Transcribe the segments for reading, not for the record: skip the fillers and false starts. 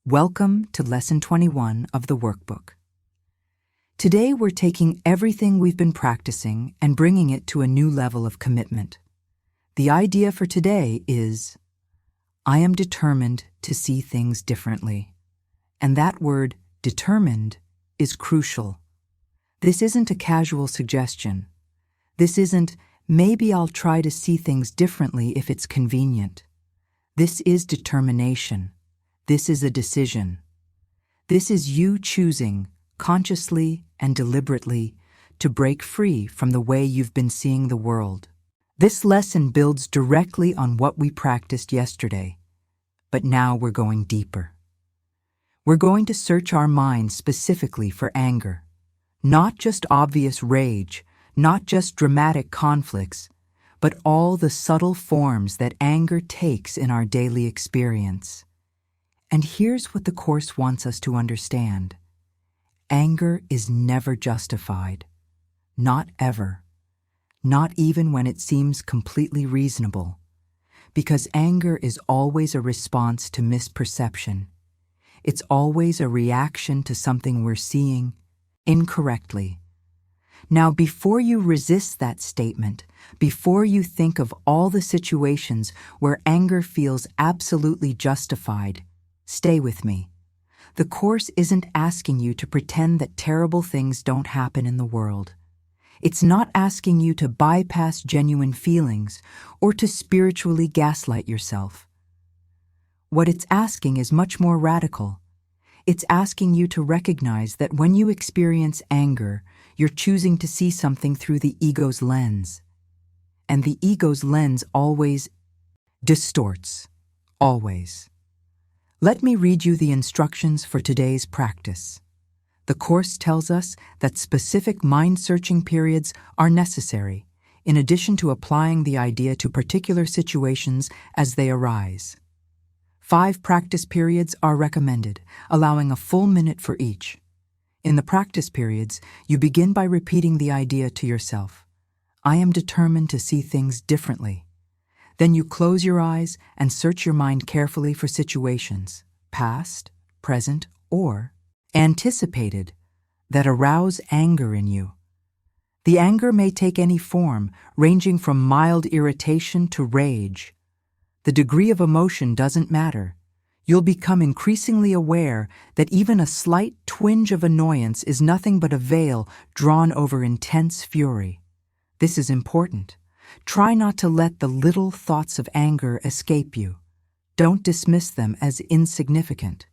Welcome to Lesson 21 of the workbook. Today we're taking everything we've been practicing and bringing it to a new level of commitment. The idea for today is, I am determined to see things differently. And that word, determined, is crucial. This isn't a casual suggestion. This isn't, maybe I'll try to see things differently if it's convenient. This is determination. This is a decision. This is you choosing, consciously and deliberately, to break free from the way you've been seeing the world. This lesson builds directly on what we practiced yesterday, but now we're going deeper. We're going to search our minds specifically for anger, not just obvious rage, not just dramatic conflicts, but all the subtle forms that anger takes in our daily experience. And here's what the Course wants us to understand. Anger is never justified. Not ever. Not even when it seems completely reasonable. Because anger is always a response to misperception. It's always a reaction to something we're seeing incorrectly. Now, before you resist that statement, before you think of all the situations where anger feels absolutely justified, stay with me. The Course isn't asking you to pretend that terrible things don't happen in the world. It's not asking you to bypass genuine feelings or to spiritually gaslight yourself. What it's asking is much more radical. It's asking you to recognize that when you experience anger, you're choosing to see something through the ego's lens. And the ego's lens always distorts. Always. Let me read you the instructions for today's practice. The Course tells us that specific mind-searching periods are necessary, in addition to applying the idea to particular situations as they arise. 5 practice periods are recommended, allowing a full minute for each. In the practice periods, you begin by repeating the idea to yourself. I am determined to see things differently. Then you close your eyes and search your mind carefully for situations, past, present, or anticipated, that arouse anger in you. The anger may take any form, ranging from mild irritation to rage. The degree of emotion doesn't matter. You'll become increasingly aware that even a slight twinge of annoyance is nothing but a veil drawn over intense fury. This is important. Try not to let the little thoughts of anger escape you. Don't dismiss them as insignificant.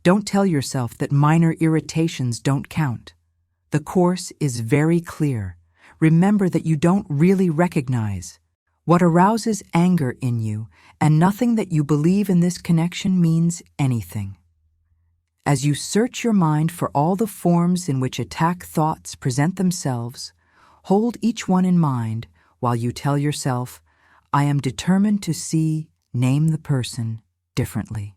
Don't tell yourself that minor irritations don't count. The Course is very clear. Remember that you don't really recognize what arouses anger in you, and nothing that you believe in this connection means anything. As you search your mind for all the forms in which attack thoughts present themselves, hold each one in mind while you tell yourself, I am determined to see, name the person, differently.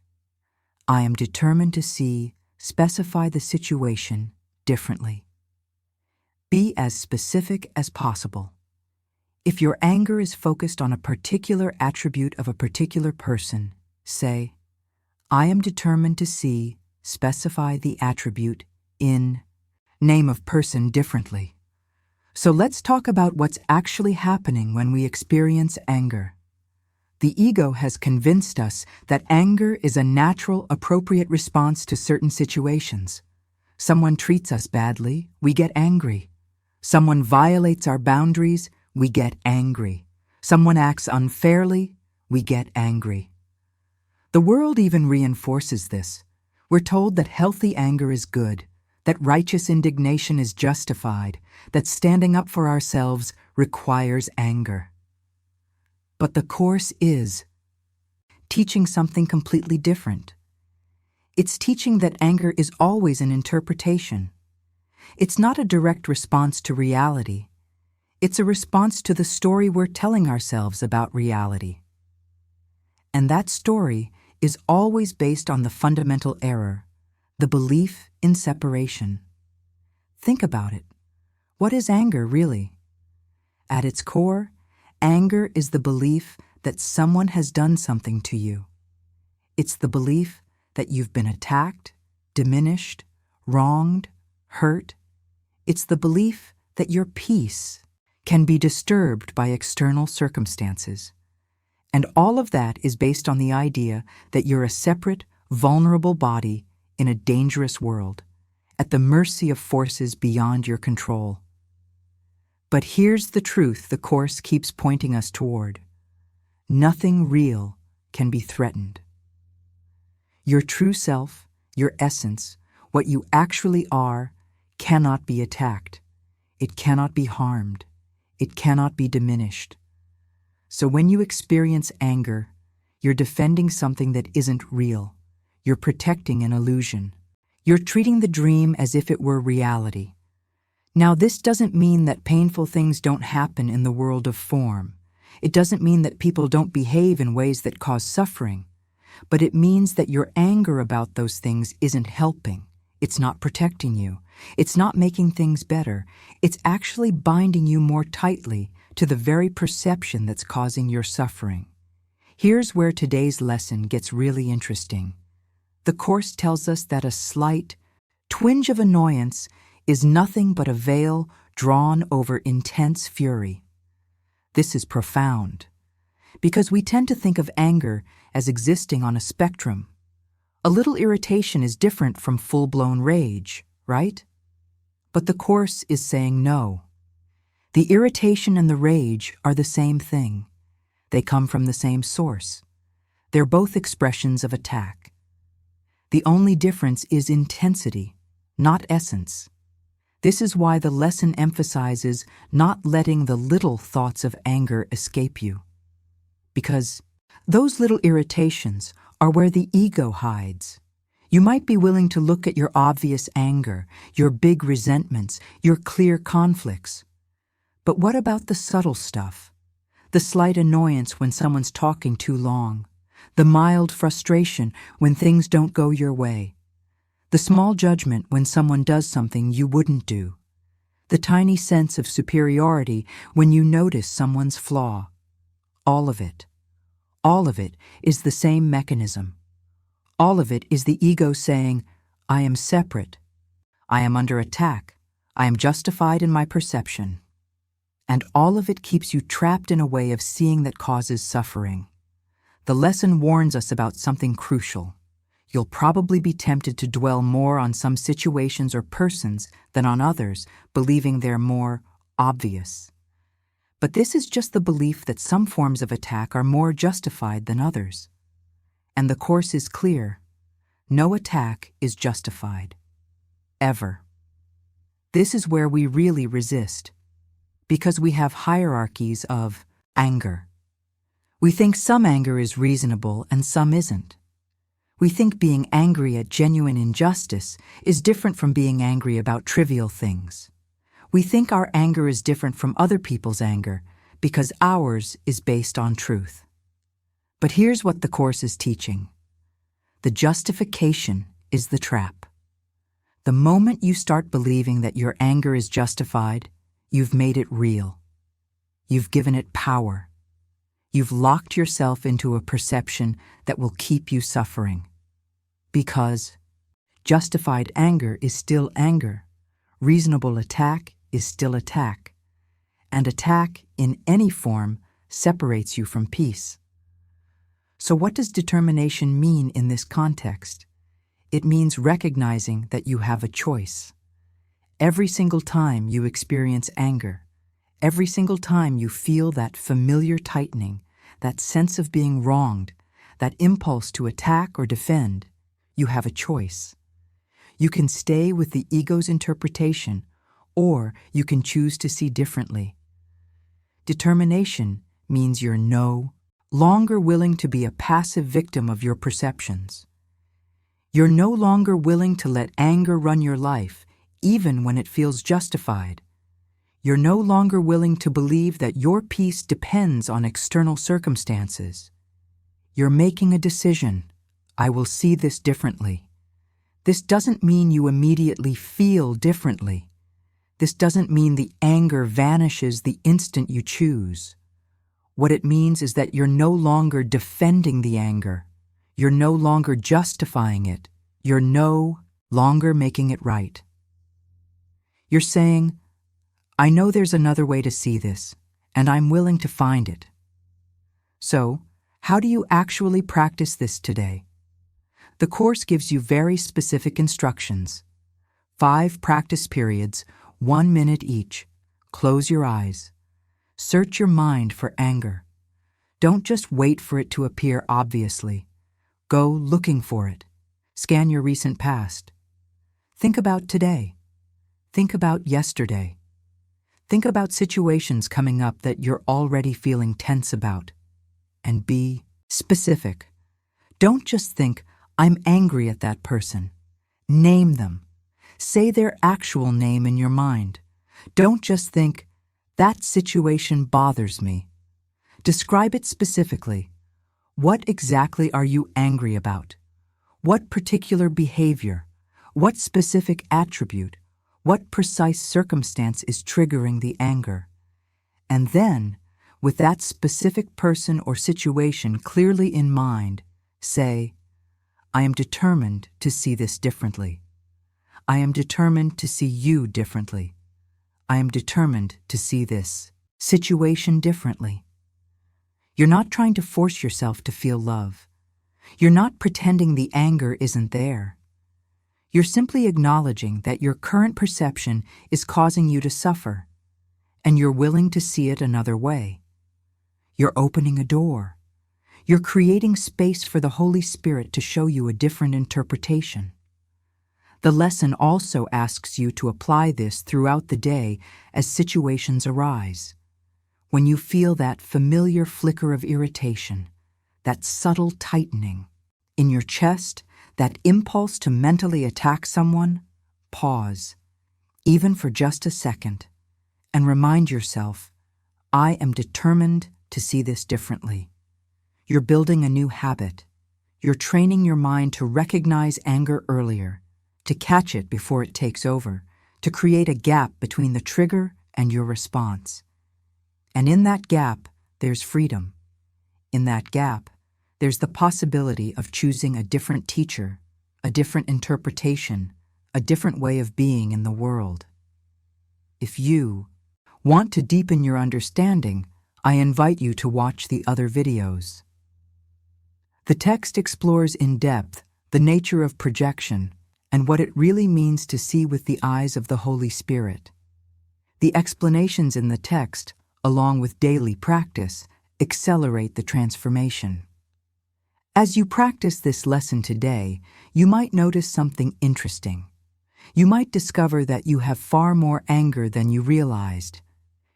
I am determined to see, specify the situation, differently. Be as specific as possible. If your anger is focused on a particular attribute of a particular person, say, I am determined to see, specify the attribute in, name of person differently. So let's talk about what's actually happening when we experience anger. The ego has convinced us that anger is a natural, appropriate response to certain situations. Someone treats us badly, we get angry. Someone violates our boundaries, we get angry. Someone acts unfairly, we get angry. The world even reinforces this. We're told that healthy anger is good, that righteous indignation is justified, that standing up for ourselves requires anger. But the Course is teaching something completely different. It's teaching that anger is always an interpretation. It's not a direct response to reality. It's a response to the story we're telling ourselves about reality. And that story is always based on the fundamental error, the belief in separation. Think about it. What is anger, really? At its core, anger is the belief that someone has done something to you. It's the belief that you've been attacked, diminished, wronged, hurt. It's the belief that your peace can be disturbed by external circumstances. And all of that is based on the idea that you're a separate, vulnerable body in a dangerous world, at the mercy of forces beyond your control. But here's the truth the Course keeps pointing us toward. Nothing real can be threatened. Your true self, your essence, what you actually are, cannot be attacked. It cannot be harmed. It cannot be diminished. So when you experience anger, you're defending something that isn't real. You're protecting an illusion. You're treating the dream as if it were reality. Now, this doesn't mean that painful things don't happen in the world of form. It doesn't mean that people don't behave in ways that cause suffering. But it means that your anger about those things isn't helping. It's not protecting you. It's not making things better. It's actually binding you more tightly to the very perception that's causing your suffering. Here's where today's lesson gets really interesting. The Course tells us that a slight twinge of annoyance is nothing but a veil drawn over intense fury. This is profound, because we tend to think of anger as existing on a spectrum. A little irritation is different from full-blown rage, right? But the Course is saying no. The irritation and the rage are the same thing. They come from the same source. They're both expressions of attack. The only difference is intensity, not essence. This is why the lesson emphasizes not letting the little thoughts of anger escape you. Because those little irritations are where the ego hides. You might be willing to look at your obvious anger, your big resentments, your clear conflicts. But what about the subtle stuff? The slight annoyance when someone's talking too long, the mild frustration when things don't go your way, the small judgment when someone does something you wouldn't do, the tiny sense of superiority when you notice someone's flaw. All of it is the same mechanism. All of it is the ego saying, I am separate. I am under attack. I am justified in my perception. And all of it keeps you trapped in a way of seeing that causes suffering. The lesson warns us about something crucial. You'll probably be tempted to dwell more on some situations or persons than on others, believing they're more obvious. But this is just the belief that some forms of attack are more justified than others. And the Course is clear. No attack is justified. Ever. This is where we really resist. Because we have hierarchies of anger. We think some anger is reasonable and some isn't. We think being angry at genuine injustice is different from being angry about trivial things. We think our anger is different from other people's anger because ours is based on truth. But here's what the Course is teaching. The justification is the trap. The moment you start believing that your anger is justified, you've made it real. You've given it power. You've locked yourself into a perception that will keep you suffering. Because justified anger is still anger. Reasonable attack is still attack. And attack in any form separates you from peace. So what does determination mean in this context? It means recognizing that you have a choice. Every single time you experience anger, every single time you feel that familiar tightening, that sense of being wronged, that impulse to attack or defend, you have a choice. You can stay with the ego's interpretation, or you can choose to see differently. Determination means you're no longer willing to be a passive victim of your perceptions. You're no longer willing to let anger run your life, even when it feels justified. You're no longer willing to believe that your peace depends on external circumstances. You're making a decision. I will see this differently. This doesn't mean you immediately feel differently. This doesn't mean the anger vanishes the instant you choose. What it means is that you're no longer defending the anger. You're no longer justifying it. You're no longer making it right. You're saying, I know there's another way to see this, and I'm willing to find it. So, how do you actually practice this today? The course gives you very specific instructions. 5 practice periods, 1 minute each. Close your eyes. Search your mind for anger. Don't just wait for it to appear obviously. Go looking for it. Scan your recent past. Think about today. Think about yesterday. Think about situations coming up that you're already feeling tense about. And be specific. Don't just think, I'm angry at that person. Name them. Say their actual name in your mind. Don't just think, that situation bothers me. Describe it specifically. What exactly are you angry about? What particular behavior? What specific attribute? What precise circumstance is triggering the anger? And then, with that specific person or situation clearly in mind, say, I am determined to see this differently. I am determined to see you differently. I am determined to see this situation differently. You're not trying to force yourself to feel love. You're not pretending the anger isn't there. You're simply acknowledging that your current perception is causing you to suffer, and you're willing to see it another way. You're opening a door. You're creating space for the Holy Spirit to show you a different interpretation. The lesson also asks you to apply this throughout the day as situations arise. When you feel that familiar flicker of irritation, that subtle tightening in your chest, that impulse to mentally attack someone, pause, even for just a second, and remind yourself, I am determined to see this differently. You're building a new habit. You're training your mind to recognize anger earlier, to catch it before it takes over, to create a gap between the trigger and your response. And in that gap, there's freedom. In that gap, there's the possibility of choosing a different teacher, a different interpretation, a different way of being in the world. If you want to deepen your understanding, I invite you to watch the other videos. The text explores in depth the nature of projection and what it really means to see with the eyes of the Holy Spirit. The explanations in the text, along with daily practice, accelerate the transformation. As you practice this lesson today, you might notice something interesting. You might discover that you have far more anger than you realized.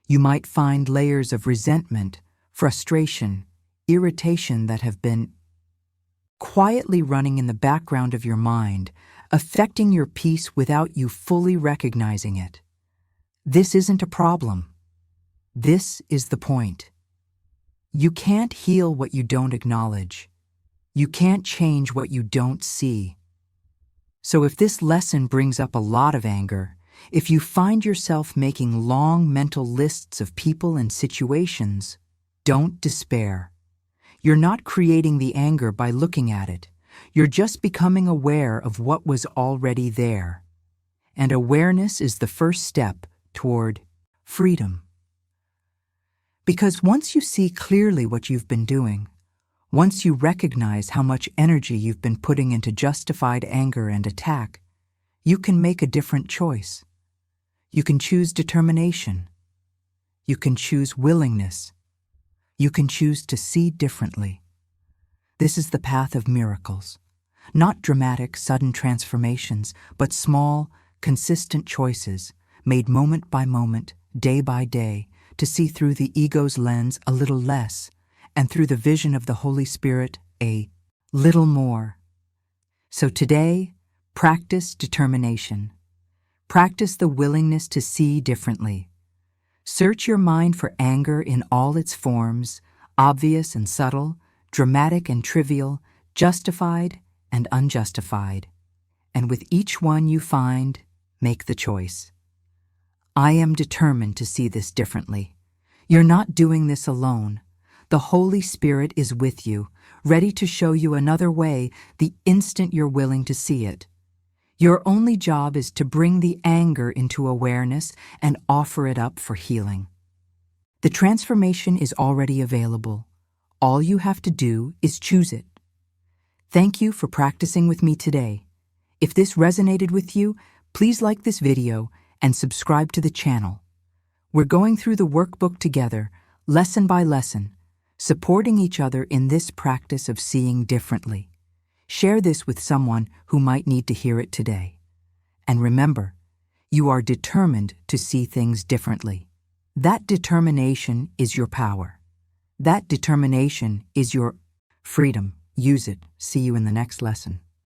You might find layers of resentment, frustration, irritation that have been quietly running in the background of your mind, affecting your peace without you fully recognizing it. This isn't a problem. This is the point. You can't heal what you don't acknowledge. You can't change what you don't see. So if this lesson brings up a lot of anger, if you find yourself making long mental lists of people and situations, don't despair. You're not creating the anger by looking at it. You're just becoming aware of what was already there. And awareness is the first step toward freedom. Because once you see clearly what you've been doing, once you recognize how much energy you've been putting into justified anger and attack, you can make a different choice. You can choose determination. You can choose willingness. You can choose to see differently. This is the path of miracles. Not dramatic, sudden transformations, but small, consistent choices made moment by moment, day by day, to see through the ego's lens a little less, and through the vision of the Holy Spirit a little more. So today, practice determination. Practice the willingness to see differently. Search your mind for anger in all its forms, obvious and subtle, dramatic and trivial, justified and unjustified. And with each one you find, make the choice. I am determined to see this differently. You're not doing this alone. The Holy Spirit is with you, ready to show you another way the instant you're willing to see it. Your only job is to bring the anger into awareness and offer it up for healing. The transformation is already available. All you have to do is choose it. Thank you for practicing with me today. If this resonated with you, please like this video and subscribe to the channel. We're going through the workbook together, lesson by lesson, supporting each other in this practice of seeing differently. Share this with someone who might need to hear it today. And remember, you are determined to see things differently. That determination is your power. That determination is your freedom. Use it. See you in the next lesson.